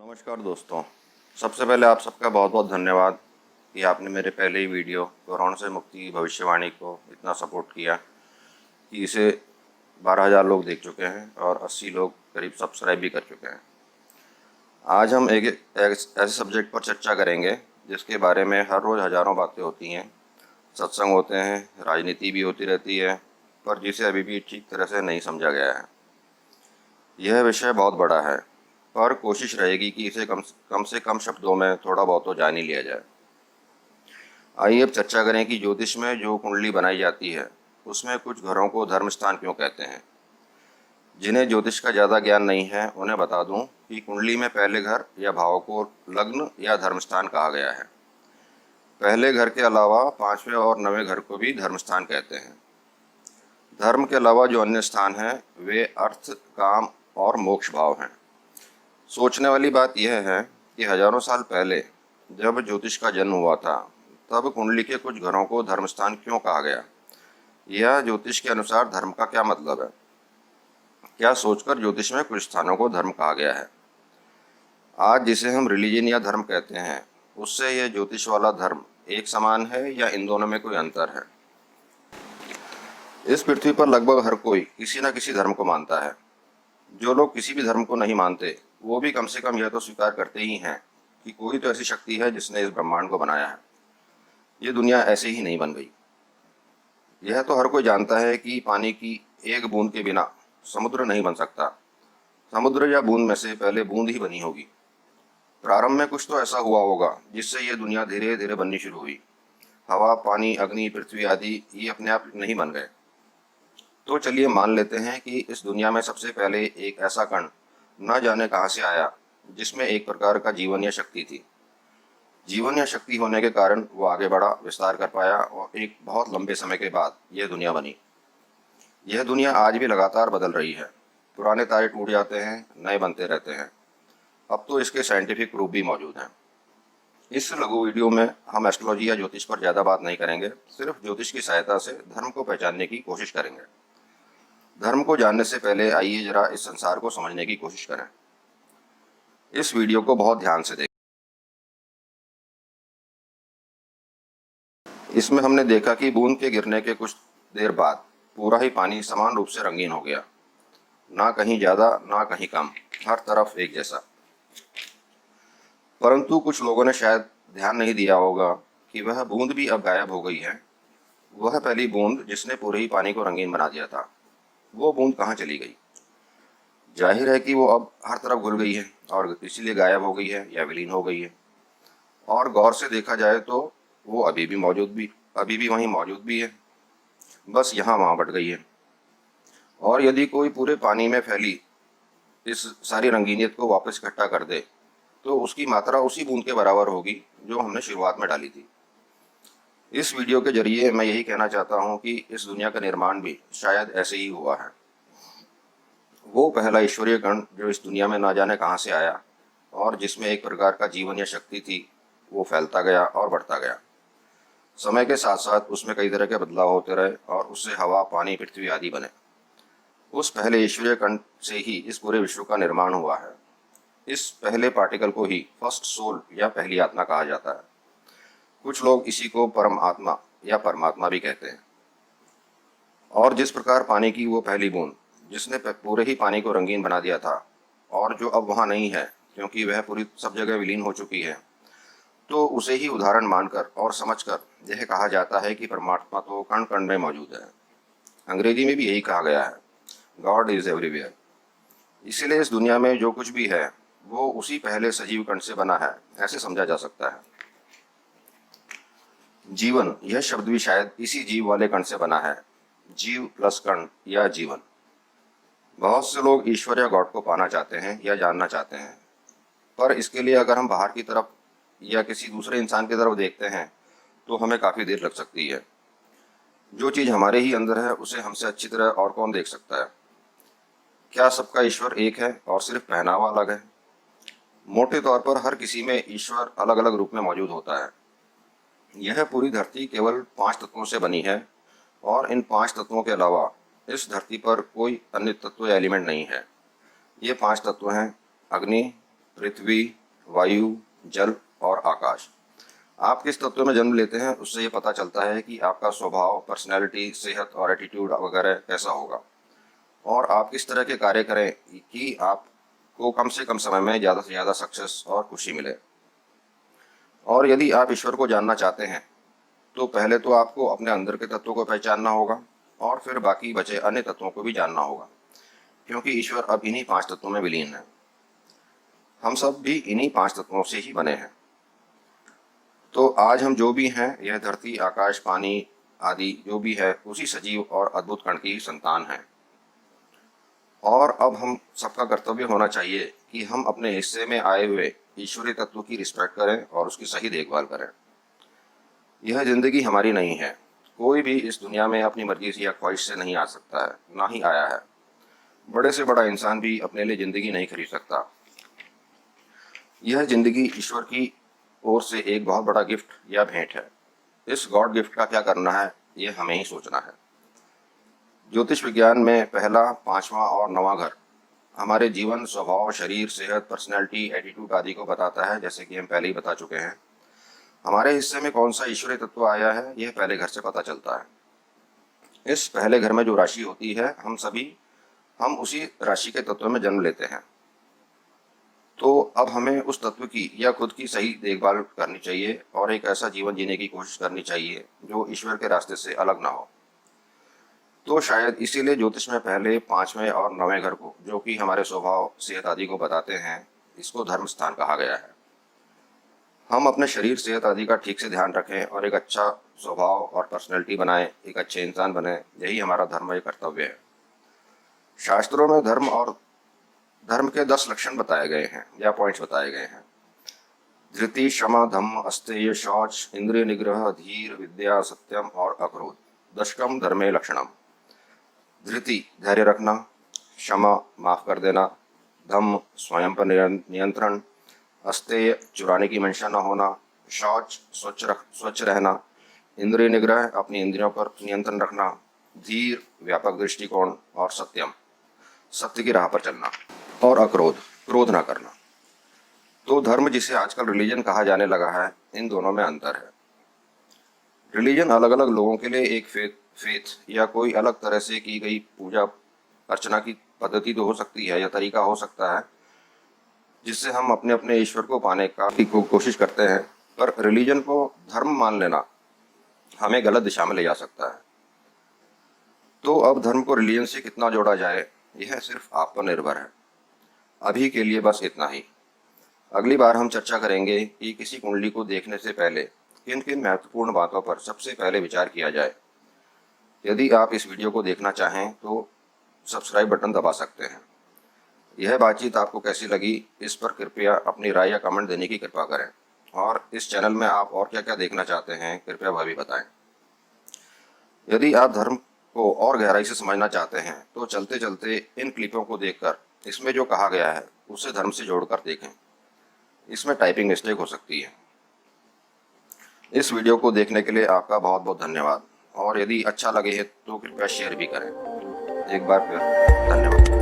नमस्कार दोस्तों। सबसे पहले आप सबका बहुत बहुत धन्यवाद कि आपने मेरे पहले ही वीडियो कोरोना से मुक्ति की भविष्यवाणी को इतना सपोर्ट किया कि इसे 12,000 लोग देख चुके हैं और 80 लोग करीब सब्सक्राइब भी कर चुके हैं। आज हम एक ऐसे सब्जेक्ट पर चर्चा करेंगे जिसके बारे में हर रोज़ हज़ारों बातें होती हैं, सत्संग होते हैं, राजनीति भी होती रहती है, पर जिसे अभी भी ठीक तरह से नहीं समझा गया है। यह विषय बहुत बड़ा है, पर कोशिश रहेगी कि इसे कम से कम शब्दों में थोड़ा बहुत तो जान ही लिया जाए। आइए अब चर्चा करें कि ज्योतिष में जो कुंडली बनाई जाती है उसमें कुछ घरों को धर्म स्थान क्यों कहते हैं। जिन्हें ज्योतिष का ज़्यादा ज्ञान नहीं है उन्हें बता दूं कि कुंडली में पहले घर या भाव को लग्न या धर्म स्थान कहा गया है। पहले घर के अलावा 5वें और 9वें घर को भी धर्म स्थान कहते हैं। धर्म के अलावा जो अन्य स्थान हैं वे अर्थ, काम और मोक्ष भाव हैं। सोचने वाली बात यह है कि हजारों साल पहले जब ज्योतिष का जन्म हुआ था तब कुंडली के कुछ घरों को धर्मस्थान क्यों कहा गया। यह ज्योतिष के अनुसार धर्म का क्या मतलब है। क्या सोचकर ज्योतिष में कुछ स्थानों को धर्म कहा गया है। आज जिसे हम रिलीजन या धर्म कहते हैं उससे यह ज्योतिष वाला धर्म एक समान है या इन दोनों में कोई अंतर है। इस पृथ्वी पर लगभग हर कोई किसी न किसी धर्म को मानता है। जो लोग किसी भी धर्म को नहीं मानते वो भी कम से कम यह तो स्वीकार करते ही हैं कि कोई तो ऐसी शक्ति है जिसने इस ब्रह्मांड को बनाया है। ये दुनिया ऐसे ही नहीं बन गई। यह तो हर कोई जानता है कि पानी की एक बूंद के बिना समुद्र नहीं बन सकता। समुद्र या बूंद में से पहले बूंद ही बनी होगी। प्रारंभ में कुछ तो ऐसा हुआ होगा जिससे यह दुनिया धीरे धीरे बननी शुरू हुई। हवा, पानी, अग्नि, पृथ्वी आदि ये अपने आप नहीं बन गए। तो चलिए मान लेते हैं कि इस दुनिया में सबसे पहले एक ऐसा कण न जाने कहाँ से आया जिसमें एक प्रकार का जीवन या शक्ति थी। जीवन या शक्ति होने के कारण वो आगे बढ़ा, विस्तार कर पाया और एक बहुत लंबे समय के बाद यह दुनिया बनी। यह दुनिया आज भी लगातार बदल रही है। पुराने तारे टूट जाते हैं, नए बनते रहते हैं। अब तो इसके साइंटिफिक प्रूफ भी मौजूद हैं। इस लघु वीडियो में हम एस्ट्रोलॉजी या ज्योतिष पर ज़्यादा बात नहीं करेंगे, सिर्फ ज्योतिष की सहायता से धर्म को पहचानने की कोशिश करेंगे। धर्म को जानने से पहले आइए जरा इस संसार को समझने की कोशिश करें। इस वीडियो को बहुत ध्यान से देखें। इसमें हमने देखा कि बूंद के गिरने के कुछ देर बाद पूरा ही पानी समान रूप से रंगीन हो गया। ना कहीं ज़्यादा ना कहीं कम, हर तरफ एक जैसा। परंतु कुछ लोगों ने शायद ध्यान नहीं दिया होगा कि वह बूंद भी अब गायब हो गई है। वह पहली बूंद जिसने पूरे ही पानी को रंगीन बना दिया था, वो बूंद कहाँ चली गई। जाहिर है कि वो अब हर तरफ घुल गई है और इसीलिए गायब हो गई है या विलीन हो गई है। और गौर से देखा जाए तो वो अभी भी वहीं मौजूद भी है, बस यहाँ वहाँ बट गई है। और यदि कोई पूरे पानी में फैली इस सारी रंगीनियत को वापस इकट्ठा कर दे तो उसकी मात्रा उसी बूंद के बराबर होगी जो हमने शुरुआत में डाली थी। इस वीडियो के जरिए मैं यही कहना चाहता हूँ कि इस दुनिया का निर्माण भी शायद ऐसे ही हुआ है। वो पहला ईश्वरीय कण जो इस दुनिया में ना जाने कहाँ से आया और जिसमें एक प्रकार का जीवन या शक्ति थी, वो फैलता गया और बढ़ता गया। समय के साथ साथ उसमें कई तरह के बदलाव होते रहे और उससे हवा, पानी, पृथ्वी आदि बने। उस पहले ईश्वरीय कण से ही इस पूरे विश्व का निर्माण हुआ है। इस पहले पार्टिकल को ही फर्स्ट सोल या पहली आत्मा कहा जाता है। कुछ लोग इसी को परम आत्मा या परमात्मा भी कहते हैं। और जिस प्रकार पानी की वो पहली बूंद जिसने पूरे ही पानी को रंगीन बना दिया था और जो अब वहाँ नहीं है क्योंकि वह पूरी सब जगह विलीन हो चुकी है, तो उसे ही उदाहरण मानकर और समझकर यह कहा जाता है कि परमात्मा तो कण कण में मौजूद है। अंग्रेजी में भी यही कहा गया है, गॉड इज एवरीवेयर। इसीलिए इस दुनिया में जो कुछ भी है वो उसी पहले सजीव कण से बना है, ऐसे समझा जा सकता है। जीवन यह शब्द भी शायद इसी जीव वाले कण से बना है। जीव प्लस कण या जीवन। बहुत से लोग ईश्वर या गॉड को पाना चाहते हैं या जानना चाहते हैं, पर इसके लिए अगर हम बाहर की तरफ या किसी दूसरे इंसान की तरफ देखते हैं तो हमें काफ़ी देर लग सकती है। जो चीज़ हमारे ही अंदर है उसे हमसे अच्छी तरह और कौन देख सकता है। क्या सबका ईश्वर एक है और सिर्फ पहनावा अलग है। मोटे तौर पर हर किसी में ईश्वर अलग अलग रूप में मौजूद होता है। यह पूरी धरती केवल 5 तत्वों से बनी है और इन 5 तत्वों के अलावा इस धरती पर कोई अन्य तत्व या एलिमेंट नहीं है। ये 5 तत्व हैं अग्नि, पृथ्वी, वायु, जल और आकाश। आप किस तत्व में जन्म लेते हैं उससे ये पता चलता है कि आपका स्वभाव, पर्सनैलिटी, सेहत और एटीट्यूड वगैरह कैसा होगा, और आप किस तरह के कार्य करें कि आपको कम से कम समय में ज़्यादा से ज़्यादा सक्सेस और खुशी मिले। और यदि आप ईश्वर को जानना चाहते हैं तो पहले तो आपको अपने अंदर के तत्वों को पहचानना होगा और फिर बाकी बचे अन्य तत्वों को भी जानना होगा, क्योंकि ईश्वर अब इन्हीं 5 तत्वों में विलीन है। हम सब भी इन्हीं 5 तत्वों से ही बने हैं। तो आज हम जो भी हैं, यह धरती, आकाश, पानी आदि जो भी है उसी सजीव और अद्भुत कण की ही संतान हैं। और अब हम सबका कर्तव्य होना चाहिए कि हम अपने हिस्से में आए हुए ईश्वरीय तत्व की रिस्पेक्ट करें और उसकी सही देखभाल करें। यह जिंदगी हमारी नहीं है। कोई भी इस दुनिया में अपनी मर्जी से या ख्वाहिश से नहीं आ सकता है, ना ही आया है। बड़े से बड़ा इंसान भी अपने लिए जिंदगी नहीं खरीद सकता। यह जिंदगी ईश्वर की ओर से एक बहुत बड़ा गिफ्ट या भेंट है। इस गॉड गिफ्ट का क्या करना है, ये हमें ही सोचना है। ज्योतिष विज्ञान में पहला, 5वां और 9वां घर हमारे जीवन, स्वभाव, शरीर, सेहत, पर्सनैलिटी, एटीट्यूड आदि को बताता है, जैसे कि हम पहले ही बता चुके हैं। हमारे हिस्से में कौन सा ईश्वरीय तत्व आया है, यह पहले घर से पता चलता है। इस पहले घर में जो राशि होती है, हम उसी राशि के तत्व में जन्म लेते हैं। तो अब हमें उस तत्व की या खुद की सही देखभाल करनी चाहिए और एक ऐसा जीवन जीने की कोशिश करनी चाहिए जो ईश्वर के रास्ते से अलग ना हो। तो शायद इसीलिए ज्योतिष में पहले, 5वें और 9वें घर को, जो कि हमारे स्वभाव, सेहत आदि को बताते हैं, इसको धर्म स्थान कहा गया है। हम अपने शरीर, सेहत आदि का ठीक से ध्यान रखें और एक अच्छा स्वभाव और पर्सनैलिटी बनाएं, एक अच्छे इंसान बने। यही हमारा धर्म या कर्तव्य है। शास्त्रों में धर्म के 10 लक्षण बताए गए हैं या पॉइंट्स बताए गए हैं। धृति, क्षमा, धम्म, अस्तेय, शौच, इंद्रिय निग्रह, धीर, विद्या, सत्यम और अक्रोध। दशकम धर्मे लक्षणम। धृति, धैर्य रखना। क्षमा, माफ कर देना। धम्म, स्वयं पर नियंत्रण। अस्तेय, चुराने की मंशा न होना। शौच, स्वच्छ रहना। इंद्रिय निग्रह, अपनी इंद्रियों पर नियंत्रण रखना। धीर, व्यापक दृष्टिकोण। और सत्यम, सत्य की राह पर चलना। और अक्रोध, क्रोध ना करना। तो धर्म, जिसे आजकल रिलीजन कहा जाने लगा है, इन दोनों में अंतर है। रिलीजन अलग अलग लोगों के लिए एक फेथ या कोई अलग तरह से की गई पूजा अर्चना की पद्धति तो हो सकती है या तरीका हो सकता है, जिससे हम अपने अपने ईश्वर को पाने का कोशिश करते हैं। पर रिलीजन को धर्म मान लेना हमें गलत दिशा में ले जा सकता है। तो अब धर्म को रिलीजन से कितना जोड़ा जाए, यह सिर्फ आप पर निर्भर है। अभी के लिए बस इतना ही। अगली बार हम चर्चा करेंगे कि किसी कुंडली को देखने से पहले किन किन महत्वपूर्ण बातों पर सबसे पहले विचार किया जाए। यदि आप इस वीडियो को देखना चाहें तो सब्सक्राइब बटन दबा सकते हैं। यह बातचीत आपको कैसी लगी, इस पर कृपया अपनी राय या कमेंट देने की कृपा करें। और इस चैनल में आप और क्या क्या देखना चाहते हैं, कृपया वह भी बताएं। यदि आप धर्म को और गहराई से समझना चाहते हैं तो चलते चलते इन क्लिपों को देखकर इसमें जो कहा गया है उसे धर्म से जोड़कर देखें। इसमें टाइपिंग मिस्टेक हो सकती है। इस वीडियो को देखने के लिए आपका बहुत बहुत धन्यवाद। और यदि अच्छा लगे तो कृपया शेयर भी करें। एक बार फिर धन्यवाद।